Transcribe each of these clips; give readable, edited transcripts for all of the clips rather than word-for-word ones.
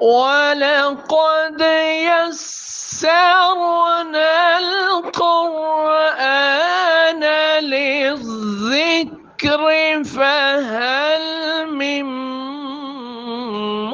وَلَقَدْ يَسَّرْنَا الْقُرْآنَ لِلذِّكْرِ فَهَلْ مِن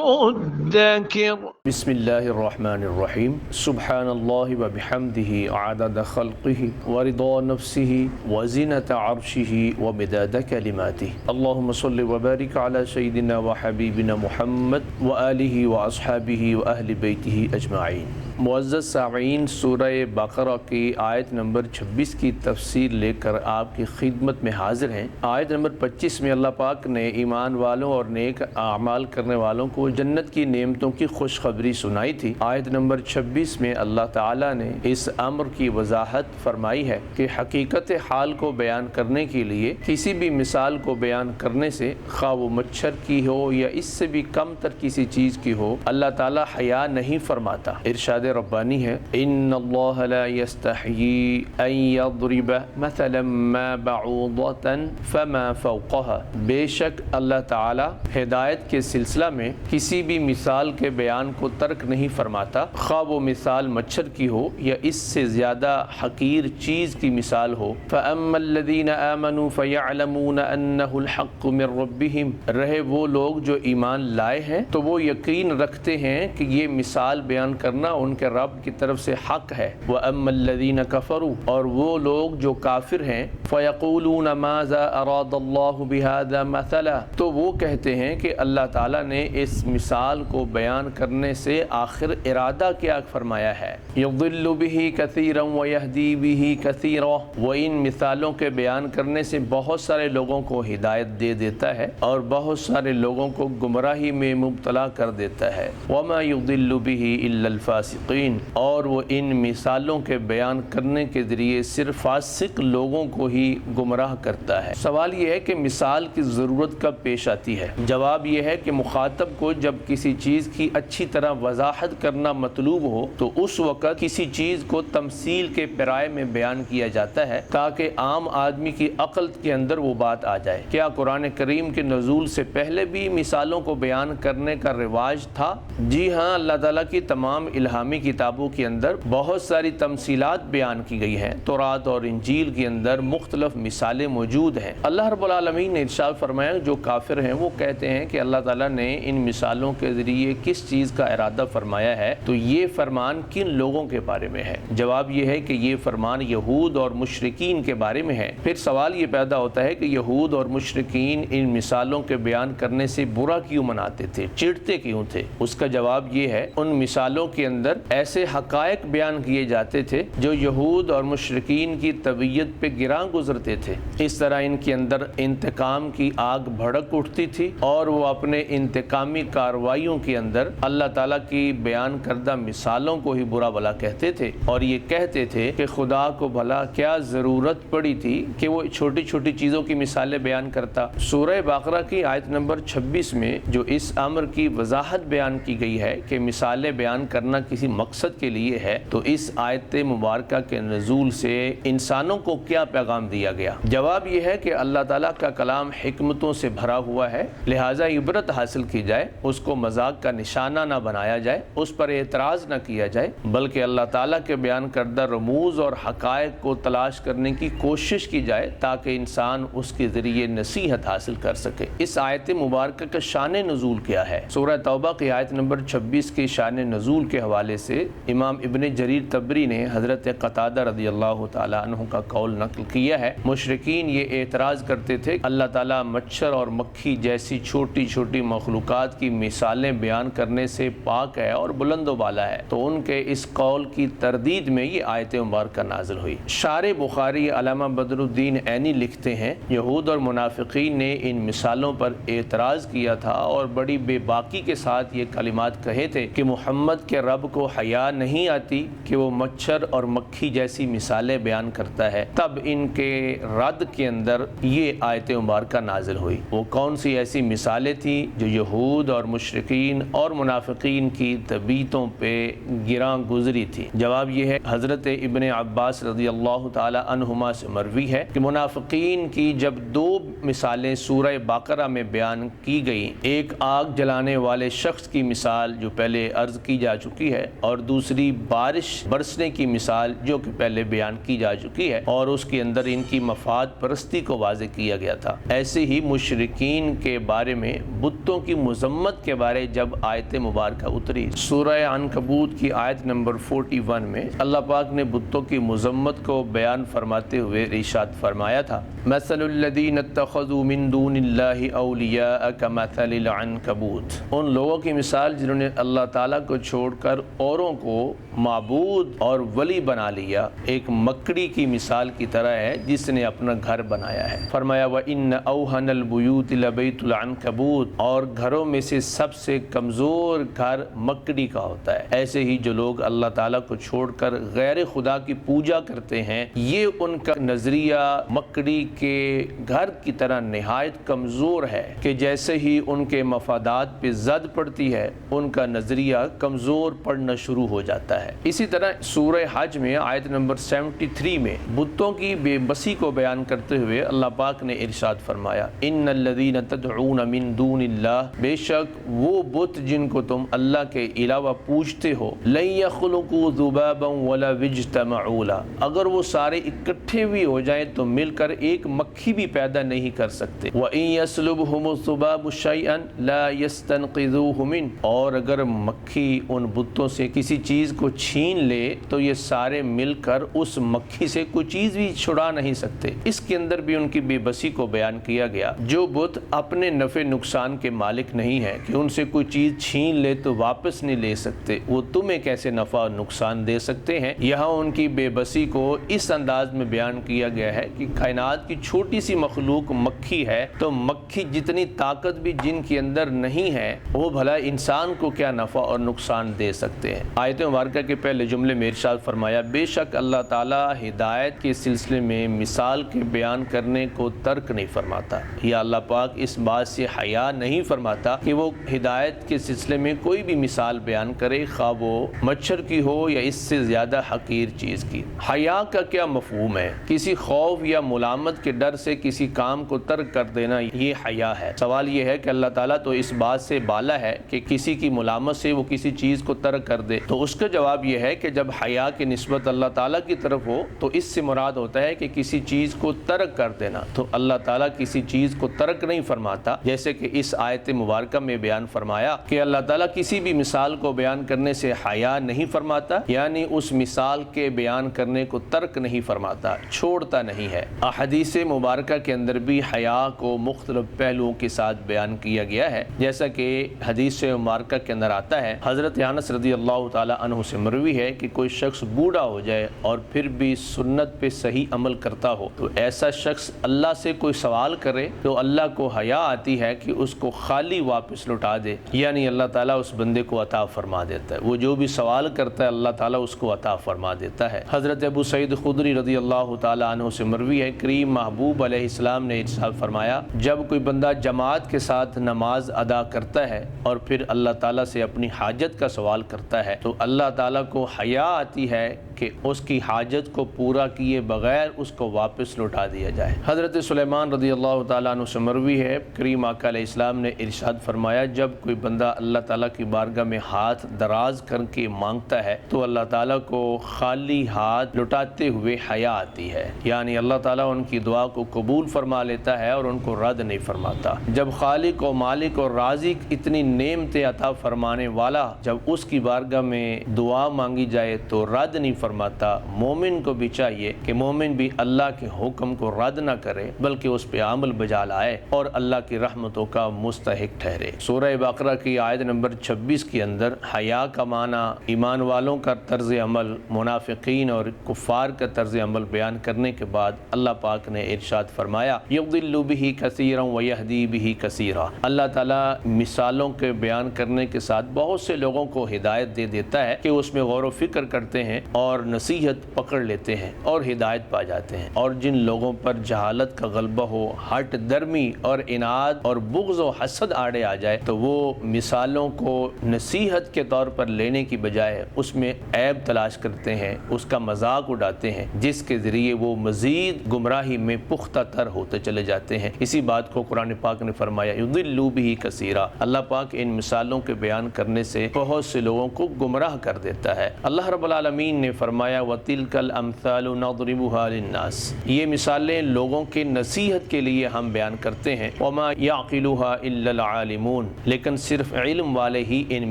مُّدَّكِرٍ۔ بسم اللہ الرحمن الرحیم۔ سبحان اللہ وبحمدہ عدد خلقہ ورضا نفسہ وزنۃ عرشہ ومداد کلماتہ۔ اللہم صل وبارک علی سیدنا وحبیبنا محمد وآلہ واصحابہ واہل بیتہ اجمعین۔ معزز سامعین، سورہ بقرہ کی آیت نمبر 26 کی تفسیر لے کر آپ کی خدمت میں حاضر ہیں۔ آیت نمبر 25 میں اللہ پاک نے ایمان والوں اور نیک اعمال کرنے والوں کو جنت کی نعمتوں کی خوشخبری سنائی تھی۔ آیت نمبر 26 میں اللہ تعالیٰ نے اس امر کی وضاحت فرمائی ہے کہ حقیقت حال کو بیان کرنے کے لیے کسی بھی مثال کو بیان کرنے سے، خواہ وہ مچھر کی ہو یا اس سے بھی کم تر کسی چیز کی ہو، اللہ تعالیٰ حیا نہیں فرماتا۔ ارشاد ربانی ہے، ان اللہ لا یستحیی ان یضرب مثلا ما بعوضۃ فما فوقها۔ بے شک اللہ تعالیٰ ہدایت کے سلسلہ میں کسی بھی مثال کے بیان کو ترک نہیں فرماتا، خواہ وہ مثال مچھر کی ہو یا اس سے زیادہ حقیر چیز کی مثال ہو۔ فَأَمَّا الَّذِينَ آمَنُوا فَيَعْلَمُونَ أَنَّهُ الْحَقُّ مِنْ رَبِّهِمْ۔ رہے وہ لوگ جو ایمان لائے ہیں تو وہ یقین رکھتے ہیں کہ یہ مثال بیان کرنا ان کے رب کی طرف سے حق ہے۔ وَأَمَّا الَّذِينَ كَفَرُوا، اور وہ لوگ جو کافر ہیں، فَيَقُولُونَ مَاذَا أَرَادَ اللَّهُ بِهَذَا مَثَلًا، تو وہ کہتے ہیں کہ اللہ تعالیٰ نے اس مثال کو بیان کرنے سے آخر ارادہ کیا فرمایا ہے۔ یضل بہ کثیرا ویہدی بہ کثیرا، وہ ان مثالوں کے بیان کرنے سے بہت سارے لوگوں کو ہدایت دے دیتا ہے اور بہت سارے لوگوں کو گمراہی میں مبتلا کر دیتا ہے۔ وما یضل بہ الا الفاسقین، اور وہ ان مثالوں کے بیان کرنے کے ذریعے صرف فاسق لوگوں کو ہی گمراہ کرتا ہے۔ سوال یہ ہے کہ مثال کی ضرورت کب پیش آتی ہے؟ جواب یہ ہے کہ مخاطب کو جب کسی چیز کی اچھی طرح وضاحت کرنا مطلوب ہو تو اس وقت کسی چیز کو تمثیل کے پیرائے میں بیان کیا جاتا ہے تاکہ عام آدمی کی عقل کے اندر وہ بات آ جائے۔ کیا قرآن کریم کے نزول سے پہلے بھی مثالوں کو بیان کرنے کا رواج تھا؟ جی ہاں، اللہ تعالیٰ کی تمام الہامی کتابوں کے اندر بہت ساری تمثیلات بیان کی گئی ہیں۔ تورات اور انجیل کے اندر مختلف مثالیں موجود ہیں۔ اللہ رب العالمین نے ارشاد فرمایا، جو کافر ہیں وہ کہتے ہیں کہ اللہ تعالیٰ نے ان مثالوں کے ذریعے کس چیز کا ارادہ فرمایا ہے، تو یہ فرمان کن لوگوں کے بارے میں ہے؟ جواب یہ ہے کہ یہ فرمان یہود اور مشرکین کے بارے میں ہے۔ پھر سوال یہ پیدا ہوتا ہے کہ یہود اور مشرکین ان مثالوں کے بیان کرنے سے برا کیوں مناتے تھے، چڑھتے کیوں تھے؟ اس کا جواب یہ ہے، ان مثالوں کے اندر ایسے حقائق بیان کیے جاتے تھے جو یہود اور مشرکین کی طبیعت پہ گراں گزرتے تھے۔ اس طرح ان کے اندر انتقام کی آگ بھڑک اٹھتی تھی اور وہ اپنے انتقامی کارروائیوں کے اندر اللہ تعالیٰ کی بیان کردہ مثالوں کو ہی برا بھلا کہتے تھے اور یہ کہتے تھے کہ خدا کو بھلا کیا ضرورت پڑی تھی کہ وہ چھوٹی چھوٹی چیزوں کی مثالیں بیان کرتا۔ سورہ بقرہ کی آیت نمبر 26 میں جو اس امر کی وضاحت بیان کی گئی ہے کہ مثالیں بیان کرنا کسی مقصد کے لیے ہے، تو اس آیت مبارکہ کے نزول سے انسانوں کو کیا پیغام دیا گیا؟ جواب یہ ہے کہ اللہ تعالیٰ کا کلام حکمتوں سے بھرا ہوا ہے، لہٰذا عبرت حاصل کی جائے، اس کو مذاق کا نشانہ نہ بنایا جائے، اس پر اعتراض نہ کیا جائے، بلکہ اللہ تعالیٰ کے بیان کردہ رموز اور حقائق کو تلاش کرنے کی کوشش کی جائے تاکہ انسان اس کے ذریعے نصیحت حاصل کر سکے۔ اس آیت مبارکہ کا شان نزول کیا ہے؟ سورہ توبہ کی آیت نمبر 26 کی شان نزول کے حوالے سے امام ابن جریر طبری نے حضرت قتادہ رضی اللہ تعالیٰ عنہ کا قول نقل کیا ہے۔ مشرکین یہ اعتراض کرتے تھے کہ اللہ تعالیٰ مچھر اور مکھی جیسی چھوٹی چھوٹی مخلوقات کی مثالیں بیان کرنے سے پاک ہے اور بلند و بالا ہے، تو ان کے اس قول کی تردید میں یہ آیت مبارکہ نازل ہوئی۔ شارح بخاری علامہ بدر الدین عینی لکھتے ہیں، یہود اور منافقین نے ان مثالوں پر اعتراض کیا تھا اور بڑی بے باکی کے ساتھ یہ کلمات کہے تھے کہ محمد کے رب کو حیا نہیں آتی کہ وہ مچھر اور مکھی جیسی مثالیں بیان کرتا ہے۔ تب ان کے رد کے اندر یہ آیت مبارکہ نازل ہوئی۔ وہ کون سی ایسی مثالیں تھیں جو یہود اور مشرکین منافقین اور منافقین کی طبیعتوں پہ گراں گزری تھی؟ جواب یہ ہے، حضرت ابن عباس رضی اللہ تعالی عنہما سے مروی ہے کہ منافقین کی جب دو مثالیں سورہ بقرہ میں بیان کی گئی، ایک آگ جلانے والے شخص کی مثال جو پہلے عرض کی جا چکی ہے، اور دوسری بارش برسنے کی مثال جو کہ پہلے بیان کی جا چکی ہے، اور اس کے اندر ان کی مفاد پرستی کو واضح کیا گیا تھا۔ ایسے ہی مشرکین کے بارے میں بتوں کی مذمت کے بارے جب آیت مبارکہ اتری، سورہ عنکبوت کی آیت نمبر 41 میں اللہ پاک نے بتوں کی مذمت کو بیان فرماتے ہوئے ارشاد فرمایا تھا، مثل الذین اتخذوا من دون اللہ اولیاء کمثل العنکبوت، ان لوگوں کی مثال جنہوں نے اللہ تعالیٰ کو چھوڑ کر اوروں کو معبود اور ولی بنا لیا، ایک مکڑی کی مثال کی طرح ہے جس نے اپنا گھر بنایا ہے۔ فرمایا وَإِنَّ أَوْهَنَ الْبُيُوتِ لَبَيْتُ الْعَنْكَبُوتِ، اور گھروں میں سے سب سے کمزور گھر مکڑی کا ہوتا ہے۔ ایسے ہی جو لوگ اللہ تعالیٰ کو چھوڑ کر غیر خدا کی پوجا کرتے ہیں، یہ ان کا نظریہ مکڑی کے گھر کی طرح نہایت کمزور ہے کہ جیسے ہی ان کے مفادات پہ زد پڑتی ہے، ان کا نظریہ کمزور پڑنا شروع ہو جاتا ہے۔ اسی طرح سورہ حج میں آیت نمبر 73 میں بتوں کی بے بسی کو بیان کرتے ہوئے اللہ پاک نے ارشاد فرمایا، ان الذین تدعون من دون اللہ، بے شک وہ بت جن کو تم اللہ کے علاوہ پوجتے ہو، لن یخلقوا ذبابا ولا اجتمعوا له، اگر وہ سارے اکٹھے بھی ہو جائیں تو مل کر ایک مکھی بھی پیدا نہیں کر سکتے۔ وَإِن يَسْلُبْهُمُ الذُّبَابُ شَيْئًا لَا يَسْتَنقِذُوهُ مِنْهُ، اور اگر مکھی ان بتوں سے کسی چیز کو چھین لے تو یہ سارے مل کر اس مکھی سے کوئی چیز بھی چھڑا نہیں سکتے۔ اس کے اندر بھی ان کی بے بسی کو بیان کیا گیا۔ جو بت اپنے نفع نقصان کے مالک نہیں ہے کہ ان سے کوئی چیز چھین لے تو واپس نہیں لے سکتے، وہ تمہیں کیسے نفع اور نقصان دے سکتے ہیں؟ یہاں ان کی بے بسی کو اس انداز میں بیان کیا گیا ہے کہ کائنات کی چھوٹی سی مخلوق مکھی ہے، تو مکھی جتنی طاقت بھی جن کے اندر نہیں ہے، وہ بھلا انسان کو کیا نفع اور نقصان دے سکتے ہیں۔ آیت مبارکہ کے پہلے جملے میں ارشاد فرمایا، بے شک اللہ تعالیٰ ہدایت کے سلسلے میں مثال کے بیان کرنے کو ترک نہیں فرماتا، یا اللہ پاک اس بات سے حیا نہیں فرماتا کہ وہ ہدایت کے سلسلے میں کوئی بھی مثال بیان کرے، خواہ وہ مچھر کی ہو یا اس سے زیادہ حقیر چیز کی۔ حیا کا کیا مفہوم ہے؟ کسی خوف یا ملامت کے ڈر سے کسی کام کو ترک کر دینا، یہ حیا ہے۔ سوال یہ ہے کہ اللہ تعالیٰ تو اس بات سے بالا ہے کہ کسی کی ملامت سے وہ کسی چیز کو ترک کر دے، تو اس کا جواب یہ ہے کہ جب حیا کی نسبت اللہ تعالیٰ کی طرف ہو تو اس سے مراد ہوتا ہے کہ کسی چیز کو ترک کر دینا، تو اللہ تعالیٰ کسی چیز کو ترک نہیں فرماتا، جیسے کہ اس آیت مبارکہ میں بیان فرمایا کہ اللہ تعالیٰ کسی بھی مثال کو بیان کرنے سے حیا نہیں فرماتا، یعنی اس مثال کے بیان کرنے کو ترک نہیں فرماتا، چھوڑتا نہیں ہے۔ احادیث مبارکہ کے اندر بھی حیا کو مختلف پہلوؤں کے ساتھ بیان کیا گیا ہے، جیسا کہ حدیث مبارکہ کے اندر آتا ہے، حضرت انس رضی اللہ تعالی عنہ سے مروی ہے کہ کوئی شخص بوڑھا ہو جائے اور پھر بھی سنت پہ صحیح عمل کرتا ہو، تو ایسا شخص اللہ سے کوئی سوال کرے تو اللہ کو حیا آتی ہے کہ اس کو خالی واپس لوٹا دے، یعنی اللہ تعالیٰ اس بندے کو عطا فرما دیتا ہے، وہ جو بھی سوال کرتا ہے اللہ تعالیٰ اس کو عطا فرما دیتا ہے۔ حضرت ابو سعید خدری رضی اللہ تعالی عنہ سے مروی ہے، کریم محبوب علیہ السلام نے ارشاد فرمایا، جب کوئی بندہ جماعت کے ساتھ نماز ادا کرتا ہے اور پھر اللہ تعالیٰ سے اپنی حاجت کا سوال کرتا ہے تو اللہ تعالیٰ کو حیا آتی ہے کہ اس کی حاجت کو پورا کیے بغیر اس کو واپس لوٹا دیا جائے۔ حضرت سلیمان رضی اللہ تعالیٰ عنہ سے مروی ہے، کریم آقا علیہ السلام نے ارشاد فرمایا، جب کوئی بندہ اللہ تعالیٰ کی بارگاہ میں ہاتھ دراز کر کے مانگتا ہے تو اللہ تعالیٰ کو خالی ہاتھ لوٹاتے ہوئے حیا آتی ہے، یعنی اللہ تعالیٰ ان کی دعا کو قبول فرما لیتا ہے اور ان کو رد نہیں فرماتا۔ جب خالق و مالک اور رازق اتنی نعمتیں عطا فرمانے والا جب اس کی بارگاہ میں دعا مانگی جائے تو رد نہیں فرماتا، مومن کو بھی چاہیے کہ مومن بھی اللہ کے حکم کو رد نہ کرے بلکہ اس پہ عمل بجا لائے اور اللہ کی رحمتوں کا مستحق ٹھہرے۔ سورہ بقرہ کی آیت نمبر 26 کے اندر حیا کا معنی، ایمان والوں کا طرز عمل، منافقین اور کفار کا طرز عمل بیان کرنے کے بعد اللہ پاک نے ارشاد فرمایا، یضل بہ کثیرا ویہدی بہ کثیرا۔ اللہ تعالیٰ مثالوں کے بیان کرنے کے ساتھ بہت سے لوگوں کو ہدایت دے دیتا ہے کہ اس میں غور و فکر کرتے ہیں اور اور نصیحت پکڑ لیتے ہیں اور ہدایت پا جاتے ہیں۔ اور جن لوگوں پر جہالت کا غلبہ ہو، ہٹ درمی اور اناد اور بغض و حسد آڑے آ جائے تو وہ مثالوں کو نصیحت کے طور پر لینے کی بجائے اس میں عیب تلاش کرتے ہیں، اس کا مذاق اڑاتے ہیں، جس کے ذریعے وہ مزید گمراہی میں پختہ تر ہوتے چلے جاتے ہیں۔ اسی بات کو قرآن پاک نے فرمایا یضل بہ کثیرا، اللہ پاک ان مثالوں کے بیان کرنے سے بہت سے لوگوں کو گمراہ کر دیتا ہے۔ اللہ رب العالمین نے فرمایا وَتِلْكَ الْأَمْثَالُ نَضْرِبُهَا لِلنَّاسِ، یہ مثالیں لوگوں کے نصیحت کے لیے ہم بیان کرتے ہیں۔ وَمَا يَعْقِلُهَا إِلَّا الْعَالِمُونَ، لیکن صرف علم والے ہی ان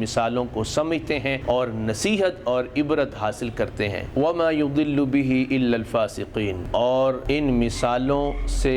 مثالوں کو سمجھتے ہیں اور نصیحت اور عبرت حاصل کرتے ہیں۔ وَمَا يُضِلُّ بِهِ إِلَّا الْفَاسِقِينَ، اور ان مثالوں سے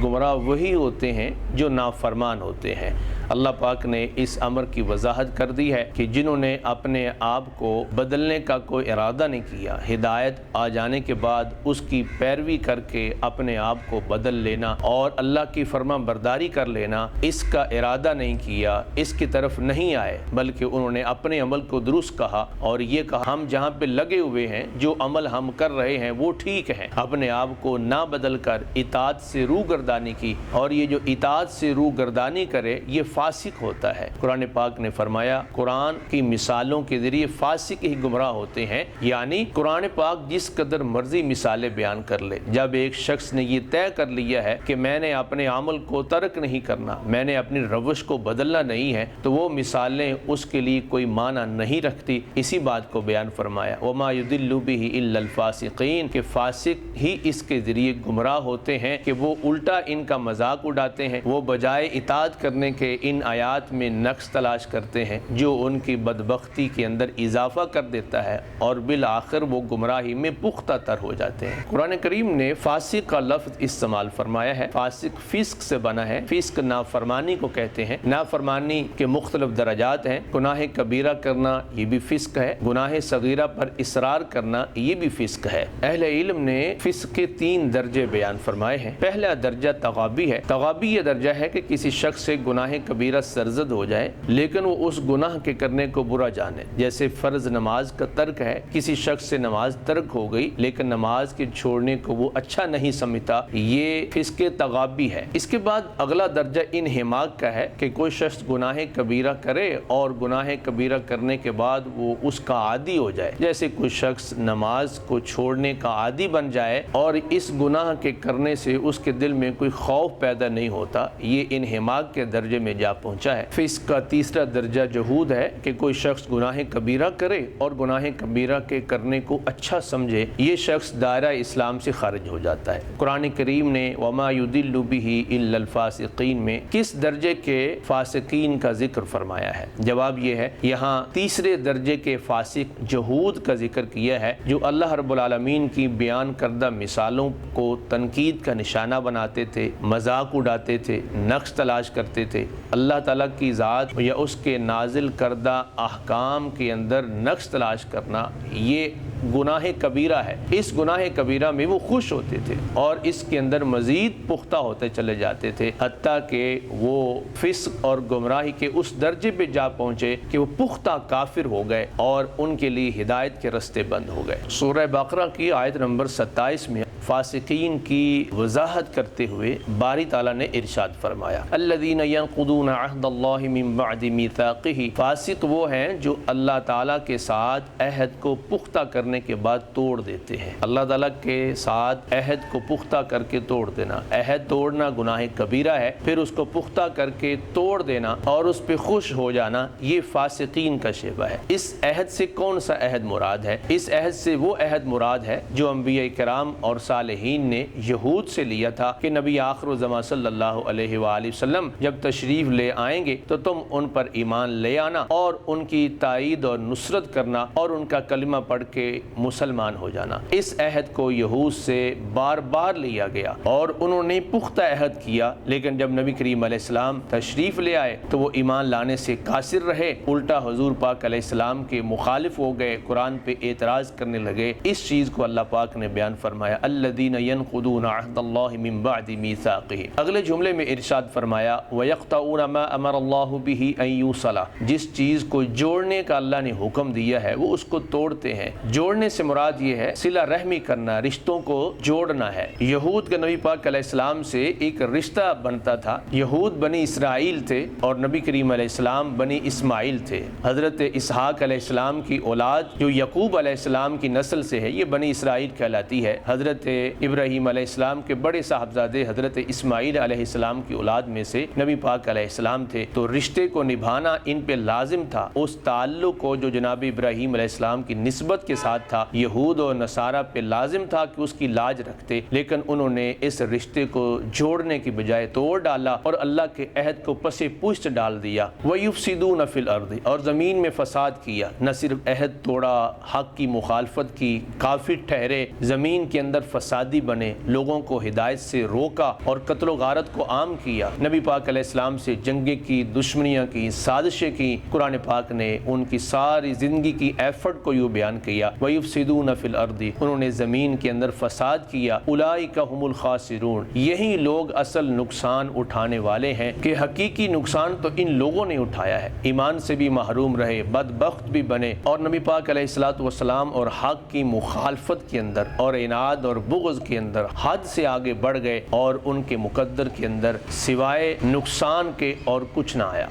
گمراہ وہی ہوتے ہیں جو نافرمان ہوتے ہیں۔ اللہ پاک نے اس امر کی وضاحت کر دی ہے کہ جنہوں نے اپنے آپ کو بدلنے کا کوئی ارادہ نہیں کیا، ہدایت آ جانے کے بعد اس کی پیروی کر کے اپنے آپ کو بدل لینا اور اللہ کی فرما برداری کر لینا، اس کا ارادہ نہیں کیا، اس کی طرف نہیں آئے، بلکہ انہوں نے اپنے عمل کو درست کہا اور یہ کہا ہم جہاں پہ لگے ہوئے ہیں، جو عمل ہم کر رہے ہیں وہ ٹھیک ہے، اپنے آپ کو نہ بدل کر اطاعت سے روگردانی کی، اور یہ جو اطاعت سے روگردانی کرے یہ فاسق ہوتا ہے۔ قرآن پاک نے فرمایا قرآن کی مثالوں کے ذریعے فاسق ہی گمراہ ہوتے ہیں، یعنی قرآن پاک جس قدر مرضی مثالیں بیان کر لے، جب ایک شخص نے یہ طے کر لیا ہے کہ میں نے اپنے عمل کو ترک نہیں کرنا، میں نے اپنی روش کو بدلنا نہیں ہے، تو وہ مثالیں اس کے لیے کوئی معنی نہیں رکھتی۔ اسی بات کو بیان فرمایا وَمَا يُضِلُّ بِهِ إِلَّا الْفَاسِقِينَ، کہ فاسق ہی اس کے ذریعے گمراہ ہوتے ہیں کہ وہ الٹا ان کا مذاق اڑاتے ہیں، وہ بجائے اطاعت کرنے کے ان آیات میں نقص تلاش کرتے ہیں جو ان کی بدبختی کے اندر اضافہ کر دیتا ہے اور بالآخر وہ گمراہی میں پختہ تر ہو جاتے ہیں۔ قرآن کریم نے فاسق کا لفظ استعمال فرمایا ہے۔ فاسق فسق سے بنا ہے، فسق نافرمانی کو کہتے ہیں۔ نافرمانی کے مختلف درجات ہیں، گناہ کبیرہ کرنا یہ بھی فسق ہے، گناہ صغیرہ پر اصرار کرنا یہ بھی فسق ہے۔ اہل علم نے فسق کے 3 درجے بیان فرمائے ہیں۔ پہلا درجہ تغابی ہے۔ تغابی یہ درجہ ہے کہ کسی شخص سے گناہ کبیرہ سرزد ہو جائے لیکن وہ اس گناہ کے کرنے کو برا جانے، جیسے فرض نماز کا ترک ہے، کسی شخص سے نماز ترک ہو گئی لیکن نماز کے چھوڑنے کو وہ اچھا نہیں سمجھتا، یہ فسق تغابی ہے۔ اس کے بعد اگلا درجہ انہماک کا ہے کہ کوئی شخص گناہ کبیرہ کرے اور گناہ کبیرہ کرنے کے بعد وہ اس کا عادی ہو جائے، جیسے کوئی شخص نماز کو چھوڑنے کا عادی بن جائے اور اس گناہ کے کرنے سے اس کے دل میں کوئی خوف پیدا نہیں ہوتا، یہ انہماک کے درجے میں جا پہنچا ہے۔ فسق کا تیسرا درجہ جہود ہے کہ کوئی شخص گناہ کبیرہ کرے اور گناہ کبیرہ کے کرنے کو اچھا سمجھے، یہ شخص دائرہ اسلام سے خارج ہو جاتا ہے۔ قرآن کریم نے وَمَا يُضِلُّ بِهِ إِلَّا الْفَاسِقِينَ میں کس درجے کے فاسقین کا ذکر فرمایا ہے؟ جواب یہ ہے یہاں تیسرے درجے کے فاسق جہود کا ذکر کیا ہے، جو اللہ رب العالمین کی بیان کردہ مثالوں کو تنقید کا نشانہ بناتے تھے، مذاق اڑاتے تھے، نقص تلاش کرتے تھے، اللہ تعالیٰ کی ذات یا اس کے نازل کردہ احکام کے اندر نقص تلاش کرنا یہ گناہ کبیرہ ہے۔ اس گناہ کبیرہ میں وہ خوش ہوتے تھے اور اس کے اندر مزید پختہ ہوتے چلے جاتے تھے، حتیٰ کہ وہ فسق اور گمراہی کے اس درجے پہ جا پہنچے کہ وہ پختہ کافر ہو گئے اور ان کے لیے ہدایت کے رستے بند ہو گئے۔ سورہ بقرہ کی آیت نمبر 27 میں فاسقین کی وضاحت کرتے ہوئے باری تعالیٰ نے ارشاد فرمایا الذین ینقضون عہد اللہ من بعد میثاقہ، فاسق وہ ہیں جو اللہ تعالیٰ کے ساتھ عہد کو پختہ کرنے کے بعد توڑ دیتے ہیں۔ اللہ تعالیٰ کے ساتھ عہد کو پختہ کر کے توڑ دینا، عہد توڑنا گناہ کبیرہ ہے، پھر اس کو پختہ کر کے توڑ دینا اور اس پہ خوش ہو جانا یہ فاسقین کا شیوہ ہے۔ اس عہد سے کون سا عہد مراد ہے؟ اس عہد سے وہ عہد مراد ہے جو انبیاء کرام اور صالحین نے یہود سے لیا تھا کہ نبی آخر الزمان صلی اللہ علیہ وآلہ وسلم جب تشریف لے آئیں گے تو تم ان پر ایمان لے آنا اور ان کی تائید اور نصرت کرنا اور ان کا کلمہ پڑھ کے مسلمان ہو جانا۔ اس عہد کو یہود سے بار بار لیا گیا اور انہوں نے پختہ عہد کیا، لیکن جب نبی کریم علیہ السلام تشریف لے آئے تو وہ ایمان لانے سے قاصر رہے، الٹا حضور پاک علیہ السلام کے مخالف ہو گئے، قرآن پہ اعتراض کرنے لگے۔ اس چیز کو اللہ پاک نے بیان فرمایا الذین ینقضون عہد اللہ من بعد میثاقہ۔ اگلے جملے میں ارشاد فرمایا وَيَقْطَعُونَ مَا أَمَرَ اللَّهُ بِهِ أَن يُوصَلَ، جس چیز کو جوڑنے کا اللہ نے حکم دیا ہے وہ اس کو توڑتے ہیں۔ جوڑنے سے مراد یہ ہے صلہ رحمی کرنا، رشتوں کو جوڑنا ہے۔ یہود کا نبی پاک علیہ السلام سے ایک رشتہ بنتا تھا۔ یہود بنی اسرائیل تھے اور نبی کریم علیہ السلام بنی اسماعیل تھے۔ حضرت اسحاق علیہ السلام کی اولاد جو یعقوب علیہ السلام کی نسل سے ہے یہ بنی اسرائیل کہلاتی ہے۔ حضرت ابراہیم علیہ السلام کے بڑے صاحبزادے حضرت اسماعیل علیہ السلام کی اولاد میں سے نبی پاک علیہ السلام تھے، تو رشتے کو نبھانا ان پہ لازم تھا۔ اس تعلق کو جو جناب ابراہیم علیہ السلام کی نسبت کے ساتھ تھا یہود اور نصارہ پہ لازم تھا کہ اس کی لاج رکھتے، لیکن انہوں نے اس رشتے کو جوڑنے کی بجائے توڑ ڈالا اور اللہ کے عہد کو پس پشت ڈال دیا۔ وَيُفْسِدُونَ فِي الْأَرْضِ، اور زمین میں فساد کیا، نہ صرف عہد توڑا، حق کی مخالفت کی، کافر ٹھہرے، زمین کے اندر فسادی بنے، لوگوں کو ہدایت سے روکا اور قتل و غارت کو عام کیا، نبی پاک علیہ السلام سے جنگیں کی، دشمنیاں کی، سازشیں کی۔ قرآن پاک نے ان کی ساری زندگی کی ایفرٹ کو یوں بیان کیا وَيُفْسِدُونَ فِي الْأَرْضِ، انہوں نے زمین کے اندر فساد کیا۔ اولئک هم الخاسرون، یہی لوگ اصل نقصان اٹھانے والے ہیں کہ حقیقی نقصان تو ان لوگوں نے اٹھایا ہے، ایمان سے بھی محروم رہے، بدبخت بھی بنے اور نبی پاک علیہ الصلوۃ والسلام اور حق کی مخالفت کے اندر اور عناد اور بغض کے اندر حد سے آگے بڑھ گئے اور ان کے مقدر کے اندر سوائے نقصان کے اور کچھ نہ آیا۔